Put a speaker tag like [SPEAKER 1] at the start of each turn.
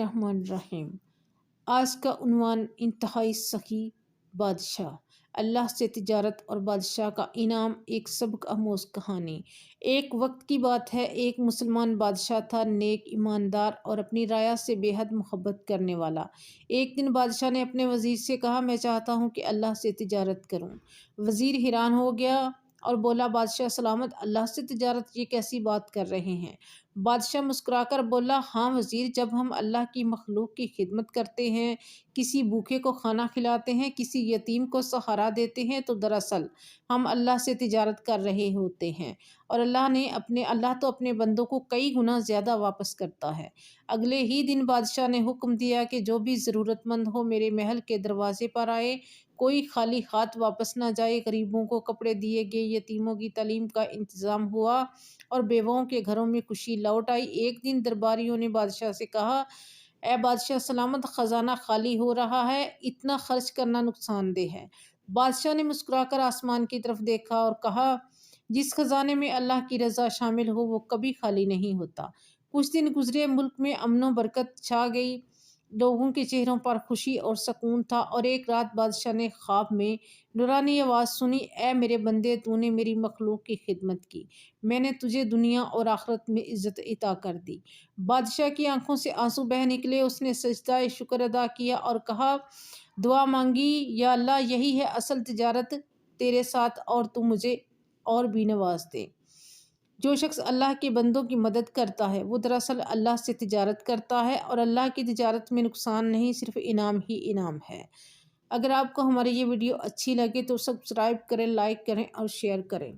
[SPEAKER 1] الرحمن الرحیم۔ آج کا عنوان انتہائی سخی بادشاہ، اللہ سے تجارت اور بادشاہ کا انعام، ایک سبق آموز کہانی۔ ایک وقت کی بات ہے، ایک مسلمان بادشاہ تھا، نیک، ایماندار اور اپنی رعایا سے بے حد محبت کرنے والا۔ ایک دن بادشاہ نے اپنے وزیر سے کہا، میں چاہتا ہوں کہ اللہ سے تجارت کروں۔ وزیر حیران ہو گیا اور بولا، بادشاہ سلامت، اللہ سے تجارت، یہ کیسی بات کر رہے ہیں؟ بادشاہ مسکرا کر بولا، ہاں وزیر، جب ہم اللہ کی مخلوق کی خدمت کرتے ہیں، کسی بھوکے کو کھانا کھلاتے ہیں، کسی یتیم کو سہارا دیتے ہیں، تو دراصل ہم اللہ سے تجارت کر رہے ہوتے ہیں، اور اللہ تو اپنے بندوں کو کئی گنا زیادہ واپس کرتا ہے۔ اگلے ہی دن بادشاہ نے حکم دیا کہ جو بھی ضرورت مند ہو میرے محل کے دروازے پر آئے، کوئی خالی ہاتھ واپس نہ جائے۔ غریبوں کو کپڑے دیے گئے، یتیموں کی تعلیم کا انتظام ہوا اور بیواؤں کے گھروں میں خوشی لوٹ آئی۔ ایک دن درباریوں نے بادشاہ سے کہا، اے بادشاہ سلامت، خزانہ خالی ہو رہا ہے، اتنا خرچ کرنا نقصان دہ ہے۔ بادشاہ نے مسکرا کر آسمان کی طرف دیکھا اور کہا، جس خزانے میں اللہ کی رضا شامل ہو وہ کبھی خالی نہیں ہوتا۔ کچھ دن گزرے، ملک میں امن و برکت چھا گئی، لوگوں کے چہروں پر خوشی اور سکون تھا، اور ایک رات بادشاہ نے خواب میں نورانی آواز سنی، اے میرے بندے، تو نے میری مخلوق کی خدمت کی، میں نے تجھے دنیا اور آخرت میں عزت عطا کر دی۔ بادشاہ کی آنکھوں سے آنسو بہہ نکلے، اس نے سجدہ شکر ادا کیا اور کہا، دعا مانگی، یا اللہ، یہی ہے اصل تجارت تیرے ساتھ، اور تو مجھے اور بھی نواز دے۔ جو شخص اللہ کے بندوں کی مدد کرتا ہے وہ دراصل اللہ سے تجارت کرتا ہے، اور اللہ کی تجارت میں نقصان نہیں، صرف انعام ہی انعام ہے۔ اگر آپ کو ہماری یہ ویڈیو اچھی لگے تو سبسکرائب کریں، لائک کریں اور شیئر کریں۔